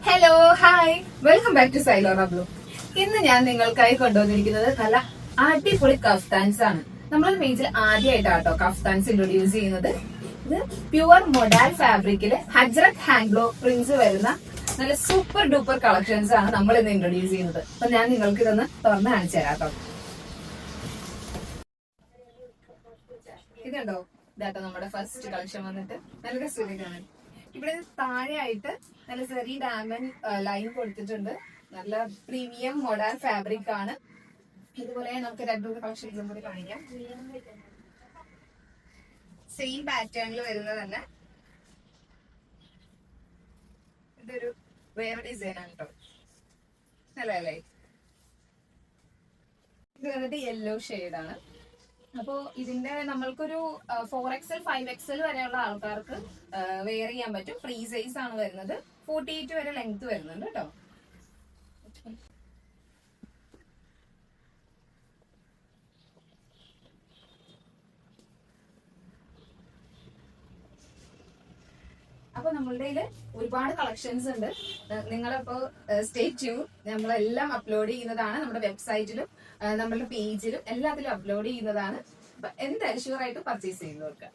Hello hi welcome back to Sylora Blue. ഇന്ന് ഞാൻ നിങ്ങൾക്കായി കൊണ്ടുവന്നിരിക്കുന്നത് നല്ല അടിപൊളി കഫ്താൻസ് ആണ്. നമ്മൾ പേജിൽ ആദ്യമായിട്ടാട്ടോ കഫ്താൻസ് ഇൻട്രൊഡ്യൂസ് ചെയ്യുന്നത്. ഇത് പ്യുവർ മൊഡാൽ ഫാബ്രിക്കില് ഹജ്രക് ഹാൻഡ് ബ്ലോക്ക് പ്രിന്റ്സ് വരുന്ന നല്ല സൂപ്പർ ഡൂപ്പർ കളക്ഷൻസ് ആണ് നമ്മൾ ഇന്ന് ഇൻട്രൊഡ്യൂസ് ചെയ്യുന്നത്. അപ്പൊ ഞാൻ നിങ്ങൾക്ക് ഇതൊന്ന് തുറന്ന് കാണിച്ചു തരാം കേട്ടോ. ഇതുണ്ടോ, ഇതാട്ടോ നമ്മുടെ ഫസ്റ്റ് കളക്ഷൻ വന്നിട്ട് നല്ല രസമാണ്. ഇവിടെ താഴെയായിട്ട് നല്ല സെറി ഡയമണ്ട് ലൈൻ കൊടുത്തിട്ടുണ്ട്. നല്ല പ്രീമിയം മോഡേൺ ഫാബ്രിക് ആണ്. ഇതുപോലെ നമുക്ക് രണ്ടു കളക്ഷൻസും കൂടി കാണിക്കാം. സെയിം പാറ്റേണിൽ വരുന്നത് തന്നെ. ഇതൊരു വേറെ ഡിസൈൻ ആണ് കേട്ടോ. നല്ലല്ലേ? ഇത് വന്നിട്ട് യെല്ലോ ഷെയ്ഡാണ്. അപ്പോ ഇതിന്റെ നമ്മൾക്കൊരു 4XL 5XL വരെയുള്ള ആൾക്കാർക്ക് വെയർ ചെയ്യാൻ പറ്റും. ഫ്രീ സൈസ് ആണ് വരുന്നത്. 48 വരെ ലെങ്ത് വരുന്നുണ്ട് കേട്ടോ. അപ്പൊ നമ്മളുടെ ഒരുപാട് കളക്ഷൻസ് ഉണ്ട്. നിങ്ങളിപ്പോ സ്റ്റേ ട്യൂൺ. നമ്മളെല്ലാം അപ്ലോഡ് ചെയ്യുന്നതാണ്. നമ്മുടെ വെബ്സൈറ്റിലും നമ്മളുടെ പേജിലും എല്ലാത്തിലും അപ്ലോഡ് ചെയ്യുന്നതാണ്. എന്തായാലും ഷുവർ ആയിട്ട് പർച്ചേസ് ചെയ്യുന്നവർക്ക്